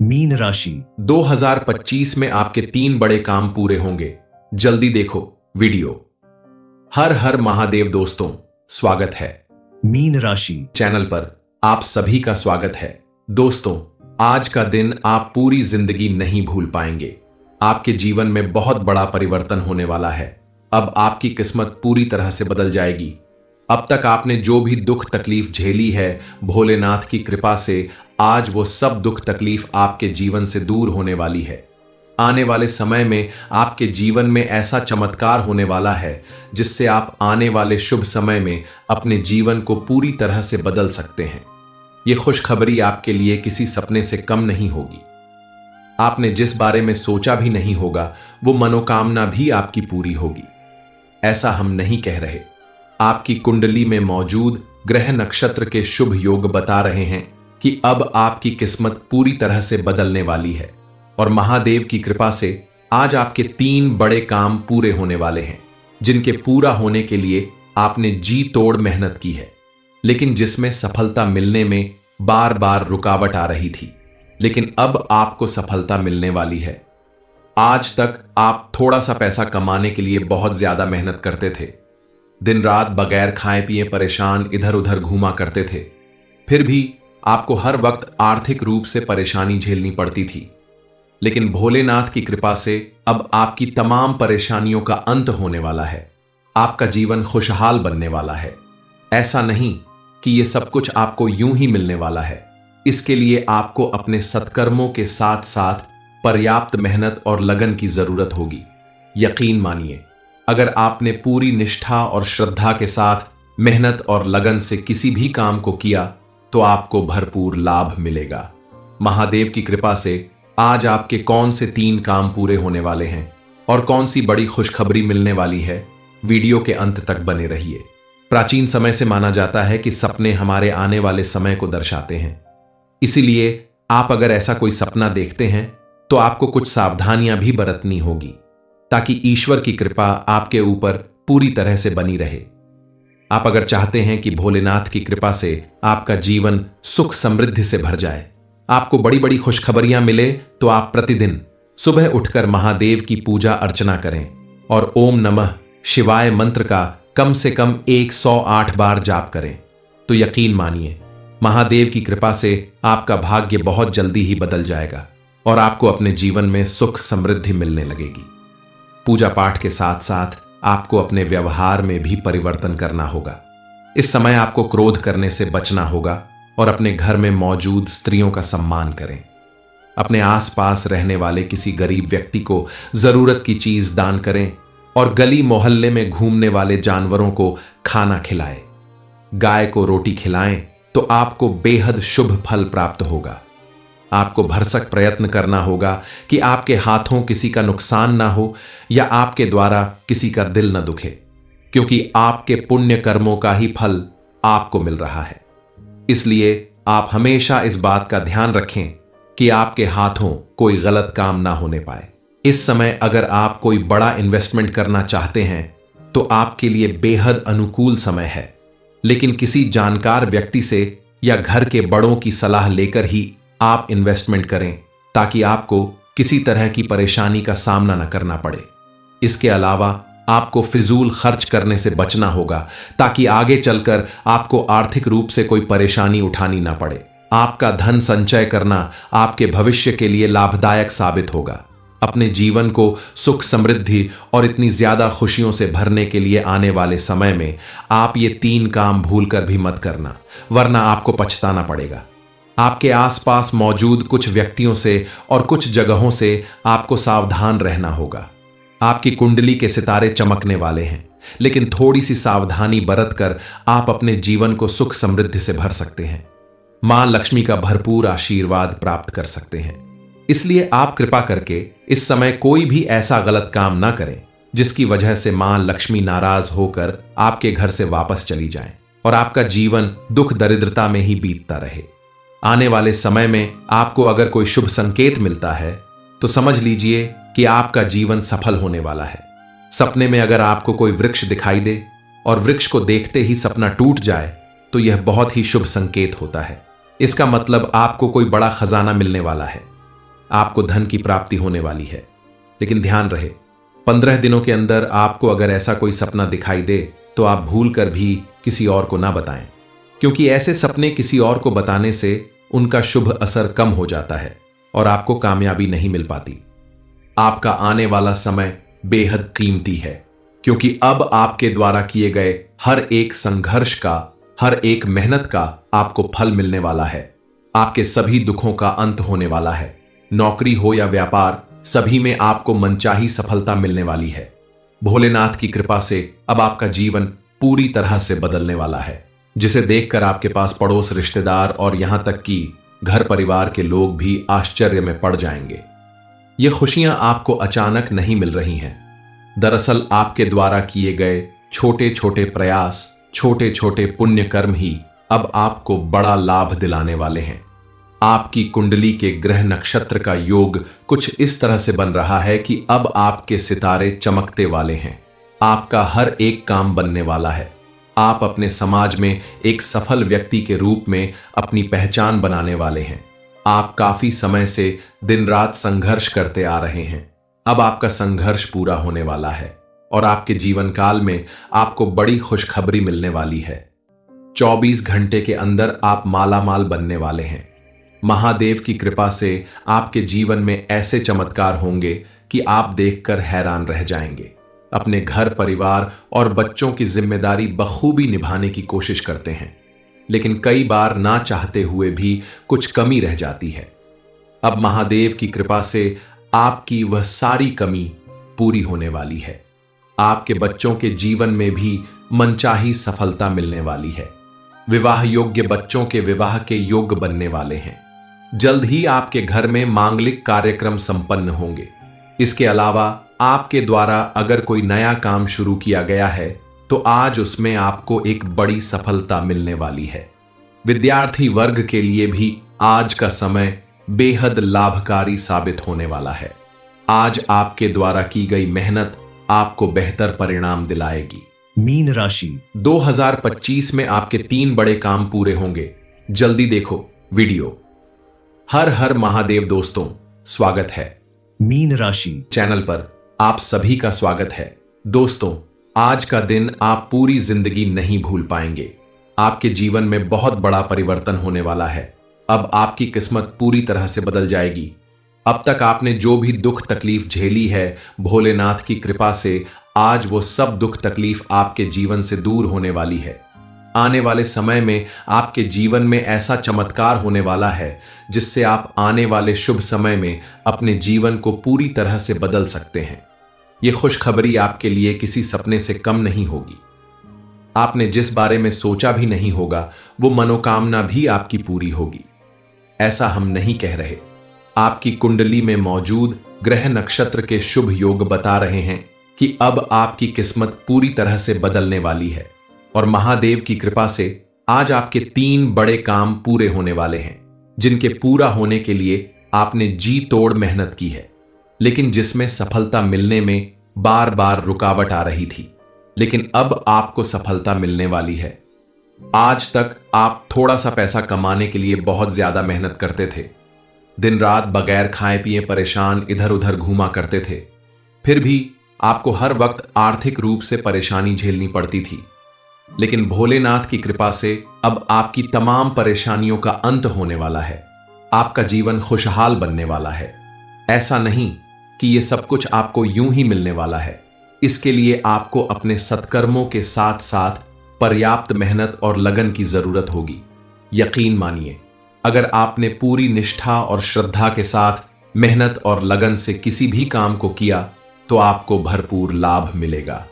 Mean राशि 2025 में आपके 3 बड़े काम पूरे होंगे। जल्दी देखो वीडियो। हर हर महादेव दोस्तों, स्वागत है मीन राशि चैनल पर। आप सभी का स्वागत है। दोस्तों, आज का दिन आप पूरी जिंदगी नहीं भूल पाएंगे। आपके जीवन में बहुत बड़ा परिवर्तन होने वाला है। अब आपकी किस्मत पूरी तरह से बदल जाएगी। अब तक आपने जो भी दुख तकलीफ झेली है, भोलेनाथ की कृपा से आज वो सब दुख तकलीफ आपके जीवन से दूर होने वाली है। आने वाले समय में आपके जीवन में ऐसा चमत्कार होने वाला है जिससे आप आने वाले शुभ समय में अपने जीवन को पूरी तरह से बदल सकते हैं। ये खुशखबरी आपके लिए किसी सपने से कम नहीं होगी। आपने जिस बारे में सोचा भी नहीं होगा वो मनोकामना भी आपकी पूरी होगी। ऐसा हम नहीं कह रहे। आपकी कुंडली में मौजूद ग्रह नक्षत्र के शुभ योग बता रहे हैं कि अब आपकी किस्मत पूरी तरह से बदलने वाली है और महादेव की कृपा से आज आपके 3 बड़े काम पूरे होने वाले हैं, जिनके पूरा होने के लिए आपने जी तोड़ मेहनत की है, लेकिन जिसमें सफलता मिलने में बार बार रुकावट आ रही थी। लेकिन अब आपको सफलता मिलने वाली है। आज तक आप थोड़ा सा पैसा कमाने के लिए बहुत ज्यादा मेहनत करते थे। दिन रात बगैर खाए पिए परेशान इधर उधर घूमा करते थे। फिर भी आपको हर वक्त आर्थिक रूप से परेशानी झेलनी पड़ती थी। लेकिन भोलेनाथ की कृपा से अब आपकी तमाम परेशानियों का अंत होने वाला है। आपका जीवन खुशहाल बनने वाला है। ऐसा नहीं कि यह सब कुछ आपको यूं ही मिलने वाला है। इसके लिए आपको अपने सत्कर्मों के साथ साथ पर्याप्त मेहनत और लगन की जरूरत होगी। यकीन मानिए, अगर आपने पूरी निष्ठा और श्रद्धा के साथ मेहनत और लगन से किसी भी काम को किया तो आपको भरपूर लाभ मिलेगा। महादेव की कृपा से आज आपके कौन से 3 काम पूरे होने वाले हैं और कौन सी बड़ी खुशखबरी मिलने वाली है, वीडियो के अंत तक बने रहिए। प्राचीन समय से माना जाता है कि सपने हमारे आने वाले समय को दर्शाते हैं। इसीलिए आप अगर ऐसा कोई सपना देखते हैं तो आपको कुछ सावधानियां भी बरतनी होगी ताकि ईश्वर की कृपा आपके ऊपर पूरी तरह से बनी रहे। आप अगर चाहते हैं कि भोलेनाथ की कृपा से आपका जीवन सुख समृद्धि से भर जाए, आपको बड़ी बड़ी खुशखबरियां मिले, तो आप प्रतिदिन सुबह उठकर महादेव की पूजा अर्चना करें और ओम नमः शिवाय मंत्र का कम से कम 108 बार जाप करें। तो यकीन मानिए, महादेव की कृपा से आपका भाग्य बहुत जल्दी ही बदल जाएगा और आपको अपने जीवन में सुख समृद्धि मिलने लगेगी। पूजा पाठ के साथ साथ आपको अपने व्यवहार में भी परिवर्तन करना होगा। इस समय आपको क्रोध करने से बचना होगा और अपने घर में मौजूद स्त्रियों का सम्मान करें। अपने आसपास रहने वाले किसी गरीब व्यक्ति को जरूरत की चीज दान करें और गली मोहल्ले में घूमने वाले जानवरों को खाना खिलाएं। गाय को रोटी खिलाएं तो आपको बेहद शुभ फल प्राप्त होगा। आपको भरसक प्रयत्न करना होगा कि आपके हाथों किसी का नुकसान ना हो या आपके द्वारा किसी का दिल न दुखे, क्योंकि आपके पुण्य कर्मों का ही फल आपको मिल रहा है। इसलिए आप हमेशा इस बात का ध्यान रखें कि आपके हाथों कोई गलत काम ना होने पाए। इस समय अगर आप कोई बड़ा इन्वेस्टमेंट करना चाहते हैं तो आपके लिए बेहद अनुकूल समय है, लेकिन किसी जानकार व्यक्ति से या घर के बड़ों की सलाह लेकर ही आप इन्वेस्टमेंट करें ताकि आपको किसी तरह की परेशानी का सामना न करना पड़े। इसके अलावा आपको फिजूल खर्च करने से बचना होगा ताकि आगे चलकर आपको आर्थिक रूप से कोई परेशानी उठानी ना पड़े। आपका धन संचय करना आपके भविष्य के लिए लाभदायक साबित होगा। अपने जीवन को सुख समृद्धि और इतनी ज्यादा खुशियों से भरने के लिए आने वाले समय में आप ये 3 काम भूलकर भी मत करना, वरना आपको पछताना पड़ेगा। आपके आसपास मौजूद कुछ व्यक्तियों से और कुछ जगहों से आपको सावधान रहना होगा। आपकी कुंडली के सितारे चमकने वाले हैं, लेकिन थोड़ी सी सावधानी बरतकर आप अपने जीवन को सुख समृद्धि से भर सकते हैं। मां लक्ष्मी का भरपूर आशीर्वाद प्राप्त कर सकते हैं। इसलिए आप कृपा करके इस समय कोई भी ऐसा गलत काम ना करें जिसकी वजह से मां लक्ष्मी नाराज होकर आपके घर से वापस चली जाएं और आपका जीवन दुख दरिद्रता में ही बीतता रहे। आने वाले समय में आपको अगर कोई शुभ संकेत मिलता है तो समझ लीजिए कि आपका जीवन सफल होने वाला है। सपने में अगर आपको कोई वृक्ष दिखाई दे और वृक्ष को देखते ही सपना टूट जाए तो यह बहुत ही शुभ संकेत होता है। इसका मतलब आपको कोई बड़ा खजाना मिलने वाला है। आपको धन की प्राप्ति होने वाली है। लेकिन ध्यान रहे, 15 दिनों के अंदर आपको अगर ऐसा कोई सपना दिखाई दे तो आप भूल कर भी किसी और को ना बताएं, क्योंकि ऐसे सपने किसी और को बताने से उनका शुभ असर कम हो जाता है और आपको कामयाबी नहीं मिल पाती। आपका आने वाला समय बेहद कीमती है, क्योंकि अब आपके द्वारा किए गए हर एक संघर्ष का, हर एक मेहनत का आपको फल मिलने वाला है। आपके सभी दुखों का अंत होने वाला है। नौकरी हो या व्यापार, सभी में आपको मनचाही सफलता मिलने वाली है। भोलेनाथ की कृपा से अब आपका जीवन पूरी तरह से बदलने वाला है, जिसे देखकर आपके पास पड़ोस, रिश्तेदार और यहां तक कि घर परिवार के लोग भी आश्चर्य में पड़ जाएंगे। ये खुशियां आपको अचानक नहीं मिल रही हैं। दरअसल आपके द्वारा किए गए छोटे छोटे प्रयास, छोटे छोटे पुण्य कर्म ही अब आपको बड़ा लाभ दिलाने वाले हैं। आपकी कुंडली के ग्रह नक्षत्र का योग कुछ इस तरह से बन रहा है कि अब आपके सितारे चमकते वाले हैं। आपका हर एक काम बनने वाला है। आप अपने समाज में एक सफल व्यक्ति के रूप में अपनी पहचान बनाने वाले हैं। आप काफी समय से दिन रात संघर्ष करते आ रहे हैं। अब आपका संघर्ष पूरा होने वाला है और आपके जीवन काल में आपको बड़ी खुशखबरी मिलने वाली है। 24 घंटे के अंदर आप मालामाल बनने वाले हैं। महादेव की कृपा से आपके जीवन में ऐसे चमत्कार होंगे कि आप देखकर हैरान रह जाएंगे। अपने घर परिवार और बच्चों की जिम्मेदारी बखूबी निभाने की कोशिश करते हैं, लेकिन कई बार ना चाहते हुए भी कुछ कमी रह जाती है। अब महादेव की कृपा से आपकी वह सारी कमी पूरी होने वाली है। आपके बच्चों के जीवन में भी मनचाही सफलता मिलने वाली है। विवाह योग्य बच्चों के विवाह के योग बनने वाले हैं। जल्द ही आपके घर में मांगलिक कार्यक्रम संपन्न होंगे। इसके अलावा आपके द्वारा अगर कोई नया काम शुरू किया गया है तो आज उसमें आपको एक बड़ी सफलता मिलने वाली है। विद्यार्थी वर्ग के लिए भी आज का समय बेहद लाभकारी साबित होने वाला है। आज आपके द्वारा की गई मेहनत आपको बेहतर परिणाम दिलाएगी। मीन राशि 2025 में आपके 3 बड़े काम पूरे होंगे। जल्दी देखो वीडियो। हर हर महादेव दोस्तों, स्वागत है मीन राशि चैनल पर। आप सभी का स्वागत है। दोस्तों, आज का दिन आप पूरी जिंदगी नहीं भूल पाएंगे। आपके जीवन में बहुत बड़ा परिवर्तन होने वाला है। अब आपकी किस्मत पूरी तरह से बदल जाएगी। अब तक आपने जो भी दुख तकलीफ झेली है, भोलेनाथ की कृपा से आज वो सब दुख तकलीफ आपके जीवन से दूर होने वाली है। आने वाले समय में आपके जीवन में ऐसा चमत्कार होने वाला है जिससे आप आने वाले शुभ समय में अपने जीवन को पूरी तरह से बदल सकते हैं। ये खुशखबरी आपके लिए किसी सपने से कम नहीं होगी। आपने जिस बारे में सोचा भी नहीं होगा वो मनोकामना भी आपकी पूरी होगी। ऐसा हम नहीं कह रहे। आपकी कुंडली में मौजूद ग्रह नक्षत्र के शुभ योग बता रहे हैं कि अब आपकी किस्मत पूरी तरह से बदलने वाली है और महादेव की कृपा से आज आपके 3 बड़े काम पूरे होने वाले हैं, जिनके पूरा होने के लिए आपने जी तोड़ मेहनत की है, लेकिन जिसमें सफलता मिलने में बार बार रुकावट आ रही थी। लेकिन अब आपको सफलता मिलने वाली है। आज तक आप थोड़ा सा पैसा कमाने के लिए बहुत ज्यादा मेहनत करते थे। दिन रात बगैर खाए पिए परेशान इधर उधर घूमा करते थे। फिर भी आपको हर वक्त आर्थिक रूप से परेशानी झेलनी पड़ती थी। लेकिन भोलेनाथ की कृपा से अब आपकी तमाम परेशानियों का अंत होने वाला है। आपका जीवन खुशहाल बनने वाला है। ऐसा नहीं कि यह सब कुछ आपको यूं ही मिलने वाला है। इसके लिए आपको अपने सत्कर्मों के साथ साथ पर्याप्त मेहनत और लगन की जरूरत होगी। यकीन मानिए, अगर आपने पूरी निष्ठा और श्रद्धा के साथ मेहनत और लगन से किसी भी काम को किया तो आपको भरपूर लाभ मिलेगा।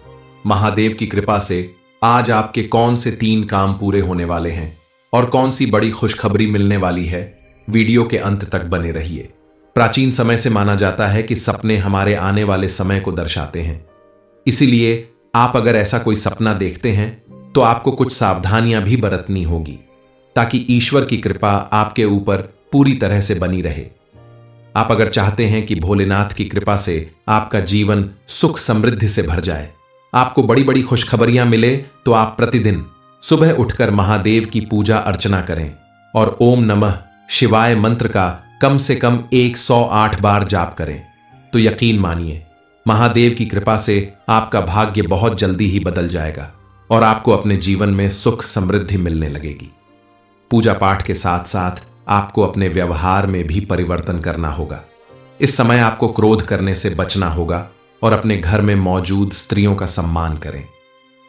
महादेव की कृपा से आज आपके कौन से 3 काम पूरे होने वाले हैं और कौन सी बड़ी खुशखबरी मिलने वाली है, वीडियो के अंत तक बने रहिए। प्राचीन समय से माना जाता है कि सपने हमारे आने वाले समय को दर्शाते हैं। इसीलिए आप अगर ऐसा कोई सपना देखते हैं तो आपको कुछ सावधानियां भी बरतनी होगी, ताकि ईश्वर की कृपा आपके ऊपर पूरी तरह से बनी रहे। आप अगर चाहते हैं कि भोलेनाथ की कृपा से आपका जीवन सुख समृद्धि से भर जाए, आपको बड़ी बड़ी खुशखबरियां मिले, तो आप प्रतिदिन सुबह उठकर महादेव की पूजा अर्चना करें और ओम नमः शिवाय मंत्र का कम से कम 108 बार जाप करें तो यकीन मानिए महादेव की कृपा से आपका भाग्य बहुत जल्दी ही बदल जाएगा और आपको अपने जीवन में सुख समृद्धि मिलने लगेगी। पूजा पाठ के साथ साथ आपको अपने व्यवहार में भी परिवर्तन करना होगा। इस समय आपको क्रोध करने से बचना होगा और अपने घर में मौजूद स्त्रियों का सम्मान करें।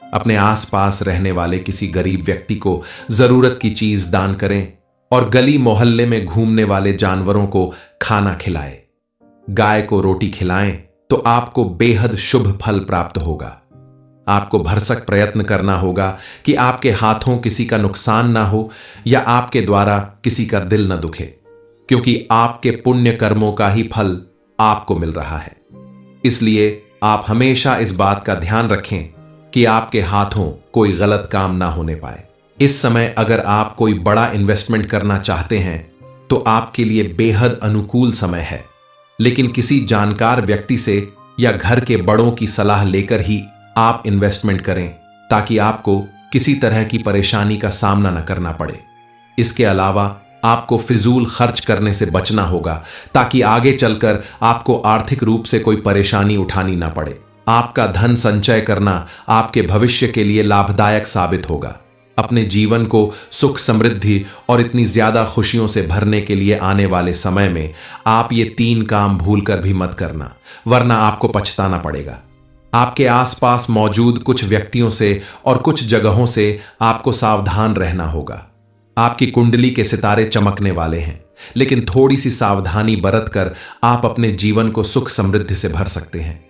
अपने आसपास रहने वाले किसी गरीब व्यक्ति को जरूरत की चीज दान करें और गली मोहल्ले में घूमने वाले जानवरों को खाना खिलाएं। गाय को रोटी खिलाएं तो आपको बेहद शुभ फल प्राप्त होगा। आपको भरसक प्रयत्न करना होगा कि आपके हाथों किसी का नुकसान ना हो या आपके द्वारा किसी का दिल न दुखे, क्योंकि आपके पुण्य कर्मों का ही फल आपको मिल रहा है। इसलिए आप हमेशा इस बात का ध्यान रखें कि आपके हाथों कोई गलत काम ना होने पाए। इस समय अगर आप कोई बड़ा इन्वेस्टमेंट करना चाहते हैं तो आपके लिए बेहद अनुकूल समय है, लेकिन किसी जानकार व्यक्ति से या घर के बड़ों की सलाह लेकर ही आप इन्वेस्टमेंट करें ताकि आपको किसी तरह की परेशानी का सामना न करना पड़े। इसके अलावा आपको फिजूल खर्च करने से बचना होगा ताकि आगे चलकर आपको आर्थिक रूप से कोई परेशानी उठानी ना पड़े। आपका धन संचय करना आपके भविष्य के लिए लाभदायक साबित होगा। अपने जीवन को सुख समृद्धि और इतनी ज्यादा खुशियों से भरने के लिए आने वाले समय में आप ये 3 काम भूलकर भी मत करना, वरना आपको पछताना पड़ेगा। आपके आसपास मौजूद कुछ व्यक्तियों से और कुछ जगहों से आपको सावधान रहना होगा। आपकी कुंडली के सितारे चमकने वाले हैं, लेकिन थोड़ी सी सावधानी बरतकर आप अपने जीवन को सुख समृद्धि से भर सकते हैं।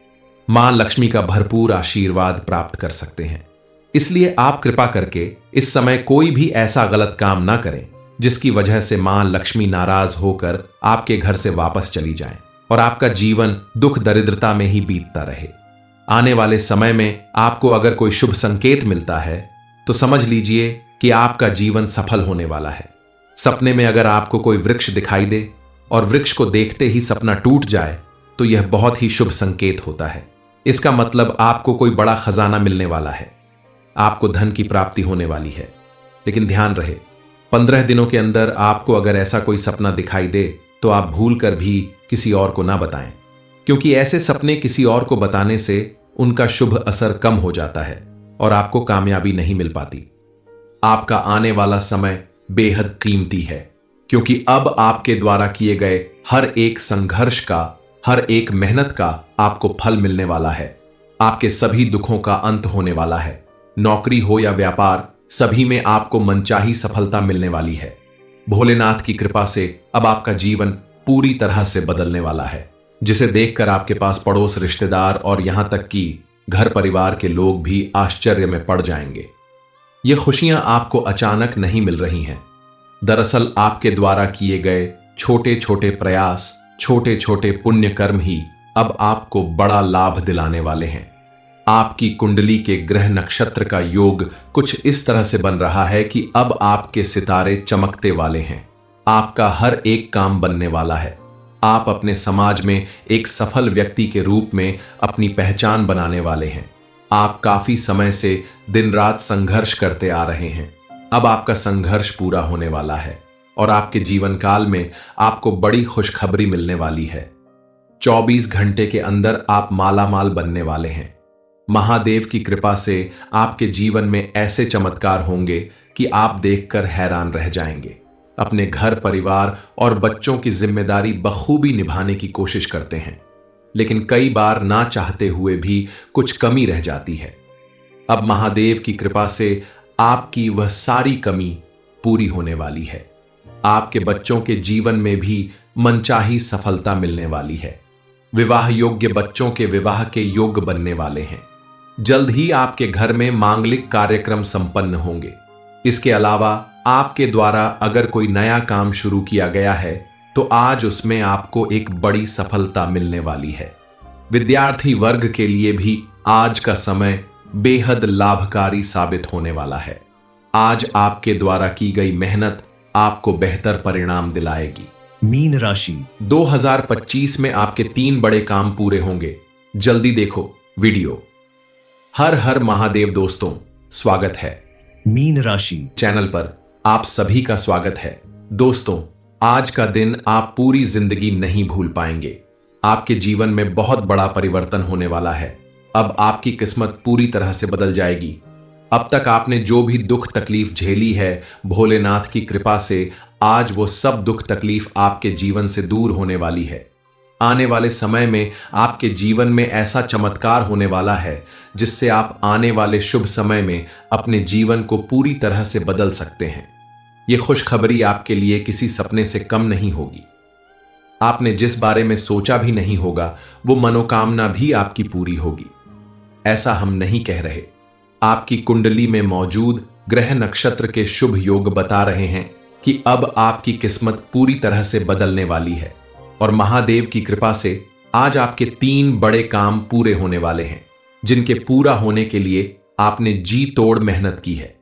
मां लक्ष्मी का भरपूर आशीर्वाद प्राप्त कर सकते हैं। इसलिए आप कृपा करके इस समय कोई भी ऐसा गलत काम ना करें जिसकी वजह से मां लक्ष्मी नाराज होकर आपके घर से वापस चली जाएं और आपका जीवन दुख दरिद्रता में ही बीतता रहे। आने वाले समय में आपको अगर कोई शुभ संकेत मिलता है तो समझ लीजिए कि आपका जीवन सफल होने वाला है। सपने में अगर आपको कोई वृक्ष दिखाई दे और वृक्ष को देखते ही सपना टूट जाए तो यह बहुत ही शुभ संकेत होता है। इसका मतलब आपको कोई बड़ा खजाना मिलने वाला है, आपको धन की प्राप्ति होने वाली है। लेकिन ध्यान रहे, 15 दिनों के अंदर आपको अगर ऐसा कोई सपना दिखाई दे तो आप भूल कर भी किसी और को ना बताएं, क्योंकि ऐसे सपने किसी और को बताने से उनका शुभ असर कम हो जाता है और आपको कामयाबी नहीं मिल पाती। आपका आने वाला समय बेहद कीमती है, क्योंकि अब आपके द्वारा किए गए हर एक संघर्ष का, हर एक मेहनत का आपको फल मिलने वाला है। आपके सभी दुखों का अंत होने वाला है। नौकरी हो या व्यापार, सभी में आपको मनचाही सफलता मिलने वाली है। भोलेनाथ की कृपा से अब आपका जीवन पूरी तरह से बदलने वाला है, जिसे देखकर आपके पास पड़ोस, रिश्तेदार और यहां तक कि घर परिवार के लोग भी आश्चर्य में पड़ जाएंगे। ये खुशियां आपको अचानक नहीं मिल रही हैं। दरअसल आपके द्वारा किए गए छोटे छोटे प्रयास, छोटे छोटे पुण्य कर्म ही अब आपको बड़ा लाभ दिलाने वाले हैं। आपकी कुंडली के ग्रह नक्षत्र का योग कुछ इस तरह से बन रहा है कि अब आपके सितारे चमकते वाले हैं। आपका हर एक काम बनने वाला है। आप अपने समाज में एक सफल व्यक्ति के रूप में अपनी पहचान बनाने वाले हैं। आप काफी समय से दिन रात संघर्ष करते आ रहे हैं। अब आपका संघर्ष पूरा होने वाला है और आपके जीवन काल में आपको बड़ी खुशखबरी मिलने वाली है। 24 घंटे के अंदर आप मालामाल बनने वाले हैं। महादेव की कृपा से आपके जीवन में ऐसे चमत्कार होंगे कि आप देखकर हैरान रह जाएंगे। अपने घर परिवार और बच्चों की जिम्मेदारी बखूबी निभाने की कोशिश करते हैं, लेकिन कई बार ना चाहते हुए भी कुछ कमी रह जाती है। अब महादेव की कृपा से आपकी वह सारी कमी पूरी होने वाली है। आपके बच्चों के जीवन में भी मनचाही सफलता मिलने वाली है। विवाह योग्य बच्चों के विवाह के योग्य बनने वाले हैं। जल्द ही आपके घर में मांगलिक कार्यक्रम संपन्न होंगे। इसके अलावा आपके द्वारा अगर कोई नया काम शुरू किया गया है तो आज उसमें आपको एक बड़ी सफलता मिलने वाली है। विद्यार्थी वर्ग के लिए भी आज का समय बेहद लाभकारी साबित होने वाला है। आज आपके द्वारा की गई मेहनत आपको बेहतर परिणाम दिलाएगी। मीन राशि 2025 में आपके 3 बड़े काम पूरे होंगे। जल्दी देखो वीडियो। हर हर महादेव दोस्तों, स्वागत है मीन राशि चैनल पर। आप सभी का स्वागत है। दोस्तों, आज का दिन आप पूरी जिंदगी नहीं भूल पाएंगे। आपके जीवन में बहुत बड़ा परिवर्तन होने वाला है। अब आपकी किस्मत पूरी तरह से बदल जाएगी। अब तक आपने जो भी दुख तकलीफ झेली है, भोलेनाथ की कृपा से आज वो सब दुख तकलीफ आपके जीवन से दूर होने वाली है। आने वाले समय में आपके जीवन में ऐसा चमत्कार होने वाला है जिससे आप आने वाले शुभ समय में अपने जीवन को पूरी तरह से बदल सकते हैं। ये खुशखबरी आपके लिए किसी सपने से कम नहीं होगी। आपने जिस बारे में सोचा भी नहीं होगा वो मनोकामना भी आपकी पूरी होगी। ऐसा हम नहीं कह रहे, आपकी कुंडली में मौजूद ग्रह नक्षत्र के शुभ योग बता रहे हैं कि अब आपकी किस्मत पूरी तरह से बदलने वाली है और महादेव की कृपा से आज आपके 3 बड़े काम पूरे होने वाले हैं, जिनके पूरा होने के लिए आपने जी तोड़ मेहनत की है,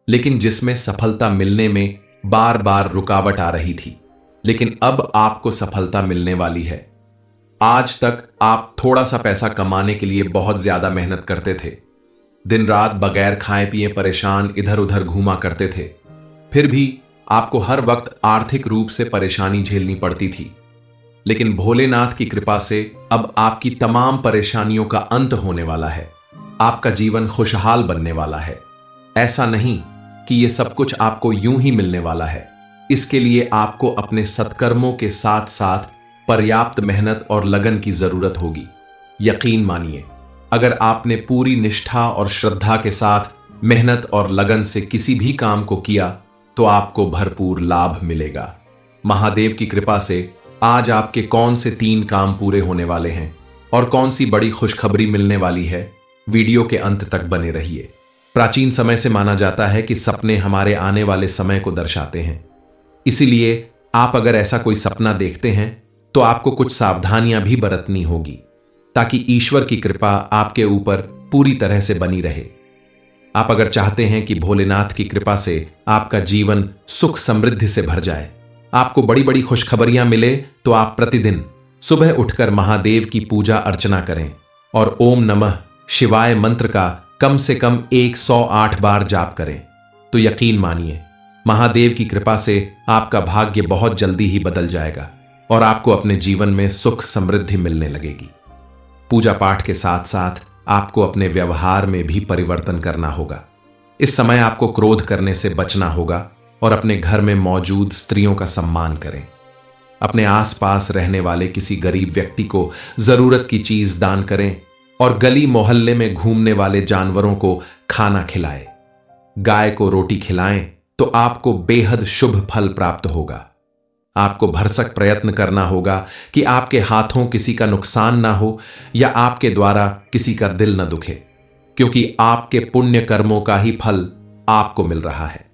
लेकिन जिसमें सफलता मिलने में बार बार रुकावट आ रही थी। लेकिन अब आपको सफलता मिलने वाली है। आज तक आप थोड़ा सा पैसा कमाने के लिए बहुत ज्यादा मेहनत करते थे। दिन रात बगैर खाए पिए परेशान इधर उधर घूमा करते थे। फिर भी आपको हर वक्त आर्थिक रूप से परेशानी झेलनी पड़ती थी। लेकिन भोलेनाथ की कृपा से अब आपकी तमाम परेशानियों का अंत होने वाला है। आपका जीवन खुशहाल बनने वाला है। ऐसा नहीं कि यह सब कुछ आपको यूं ही मिलने वाला है। इसके लिए आपको अपने सत्कर्मों के साथ साथ पर्याप्त मेहनत और लगन की जरूरत होगी। यकीन मानिए, अगर आपने पूरी निष्ठा और श्रद्धा के साथ मेहनत और लगन से किसी भी काम को किया तो आपको भरपूर लाभ मिलेगा। महादेव की कृपा से आज आपके कौन से 3 काम पूरे होने वाले हैं और कौन सी बड़ी खुशखबरी मिलने वाली है, वीडियो के अंत तक बने रहिए। प्राचीन समय से माना जाता है कि सपने हमारे आने वाले समय को दर्शाते हैं। इसीलिए आप अगर ऐसा कोई सपना देखते हैं तो आपको कुछ सावधानियां भी बरतनी होगी ताकि ईश्वर की कृपा आपके ऊपर पूरी तरह से बनी रहे। आप अगर चाहते हैं कि भोलेनाथ की कृपा से आपका जीवन सुख समृद्धि से भर जाए, आपको बड़ी बड़ी खुशखबरियां मिले, तो आप प्रतिदिन सुबह उठकर महादेव की पूजा अर्चना करें और ओम नमः शिवाय मंत्र का कम से कम 108 बार जाप करें। तो यकीन मानिए, महादेव की कृपा से आपका भाग्य बहुत जल्दी ही बदल जाएगा और आपको अपने जीवन में सुख समृद्धि मिलने लगेगी। पूजा पाठ के साथ साथ आपको अपने व्यवहार में भी परिवर्तन करना होगा। इस समय आपको क्रोध करने से बचना होगा और अपने घर में मौजूद स्त्रियों का सम्मान करें। अपने आसपास रहने वाले किसी गरीब व्यक्ति को जरूरत की चीज दान करें और गली मोहल्ले में घूमने वाले जानवरों को खाना खिलाएं। गाय को रोटी खिलाएं तो आपको बेहद शुभ फल प्राप्त होगा। आपको भरसक प्रयत्न करना होगा कि आपके हाथों किसी का नुकसान ना हो या आपके द्वारा किसी का दिल न दुखे, क्योंकि आपके पुण्य कर्मों का ही फल आपको मिल रहा है।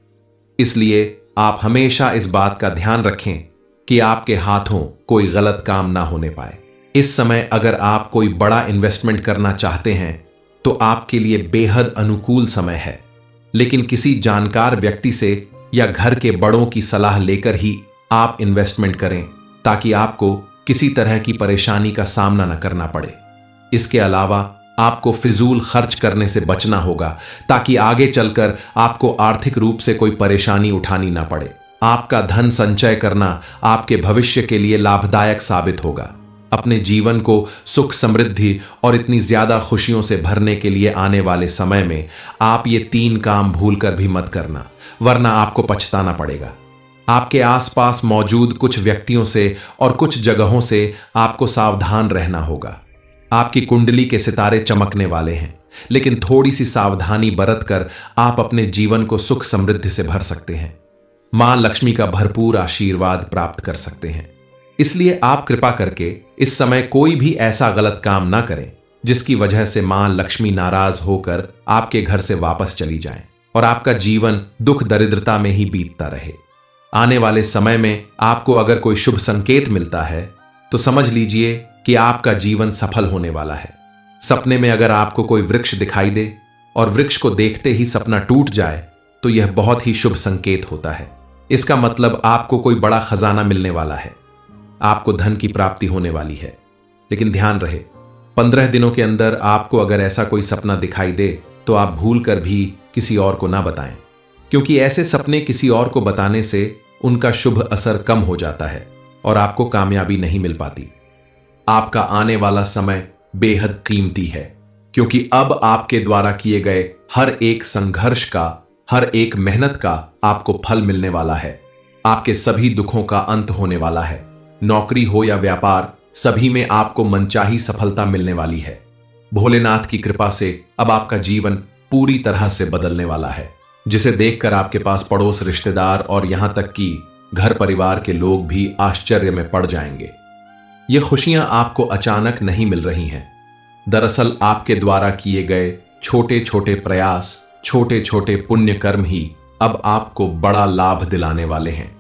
इसलिए आप हमेशा इस बात का ध्यान रखें कि आपके हाथों कोई गलत काम ना होने पाए। इस समय अगर आप कोई बड़ा इन्वेस्टमेंट करना चाहते हैं तो आपके लिए बेहद अनुकूल समय है, लेकिन किसी जानकार व्यक्ति से या घर के बड़ों की सलाह लेकर ही आप इन्वेस्टमेंट करें ताकि आपको किसी तरह की परेशानी का सामना न करना पड़े। इसके अलावा आपको फिजूल खर्च करने से बचना होगा ताकि आगे चलकर आपको आर्थिक रूप से कोई परेशानी उठानी ना पड़े। आपका धन संचय करना आपके भविष्य के लिए लाभदायक साबित होगा। अपने जीवन को सुख समृद्धि और इतनी ज्यादा खुशियों से भरने के लिए आने वाले समय में आप ये 3 काम भूलकर भी मत करना, वरना आपको पछताना पड़ेगा। आपके आसपास मौजूद कुछ व्यक्तियों से और कुछ जगहों से आपको सावधान रहना होगा। आपकी कुंडली के सितारे चमकने वाले हैं, लेकिन थोड़ी सी सावधानी बरतकर आप अपने जीवन को सुख समृद्धि से भर सकते हैं। मां लक्ष्मी का भरपूर आशीर्वाद प्राप्त कर सकते हैं। इसलिए आप कृपा करके इस समय कोई भी ऐसा गलत काम ना करें जिसकी वजह से मां लक्ष्मी नाराज होकर आपके घर से वापस चली जाएं और आपका जीवन दुख दरिद्रता में ही बीतता रहे। आने वाले समय में आपको अगर कोई शुभ संकेत मिलता है तो समझ लीजिए कि आपका जीवन सफल होने वाला है। सपने में अगर आपको कोई वृक्ष दिखाई दे और वृक्ष को देखते ही सपना टूट जाए तो यह बहुत ही शुभ संकेत होता है। इसका मतलब आपको कोई बड़ा खजाना मिलने वाला है, आपको धन की प्राप्ति होने वाली है। लेकिन ध्यान रहे, 15 दिनों के अंदर आपको अगर ऐसा कोई सपना दिखाई दे तो आप भूल कर भी किसी और को ना बताएं, क्योंकि ऐसे सपने किसी और को बताने से उनका शुभ असर कम हो जाता है और आपको कामयाबी नहीं मिल पाती। आपका आने वाला समय बेहद कीमती है, क्योंकि अब आपके द्वारा किए गए हर एक संघर्ष का, हर एक मेहनत का आपको फल मिलने वाला है। आपके सभी दुखों का अंत होने वाला है। नौकरी हो या व्यापार, सभी में आपको मनचाही सफलता मिलने वाली है। भोलेनाथ की कृपा से अब आपका जीवन पूरी तरह से बदलने वाला है, जिसे देखकर आपके पास पड़ोस, रिश्तेदार और यहां तक कि घर परिवार के लोग भी आश्चर्य में पड़ जाएंगे। ये खुशियां आपको अचानक नहीं मिल रही हैं। दरअसल आपके द्वारा किए गए छोटे छोटे प्रयास, छोटे छोटे पुण्य कर्म ही अब आपको बड़ा लाभ दिलाने वाले हैं।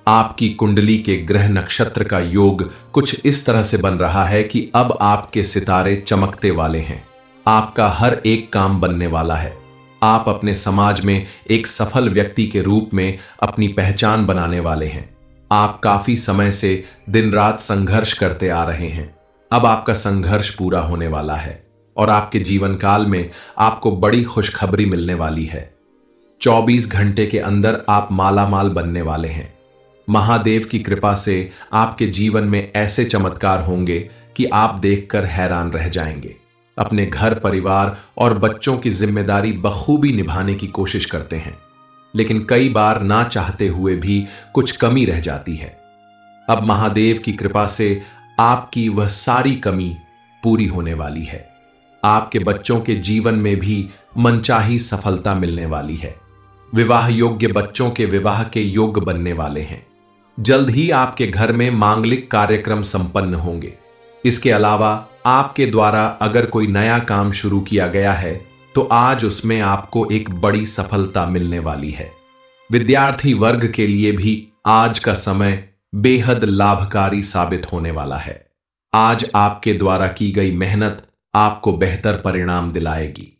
आपकी कुंडली के ग्रह नक्षत्र का योग कुछ इस तरह से बन रहा है कि अब आपके सितारे चमकते वाले हैं। आपका हर एक काम बनने वाला है। आप अपने समाज में एक सफल व्यक्ति के रूप में अपनी पहचान बनाने वाले हैं। आप काफी समय से दिन रात संघर्ष करते आ रहे हैं। अब आपका संघर्ष पूरा होने वाला है और आपके जीवन काल में आपको बड़ी खुशखबरी मिलने वाली है। 24 घंटे के अंदर आप मालामाल बनने वाले हैं। महादेव की कृपा से आपके जीवन में ऐसे चमत्कार होंगे कि आप देखकर हैरान रह जाएंगे। अपने घर परिवार और बच्चों की जिम्मेदारी बखूबी निभाने की कोशिश करते हैं, लेकिन कई बार ना चाहते हुए भी कुछ कमी रह जाती है। अब महादेव की कृपा से आपकी वह सारी कमी पूरी होने वाली है। आपके बच्चों के जीवन में भी मनचाही सफलता मिलने वाली है। विवाह योग्य बच्चों के विवाह के योग बनने वाले हैं। जल्द ही आपके घर में मांगलिक कार्यक्रम संपन्न होंगे। इसके अलावा आपके द्वारा अगर कोई नया काम शुरू किया गया है तो आज उसमें आपको एक बड़ी सफलता मिलने वाली है। विद्यार्थी वर्ग के लिए भी आज का समय बेहद लाभकारी साबित होने वाला है। आज आपके द्वारा की गई मेहनत आपको बेहतर परिणाम दिलाएगी।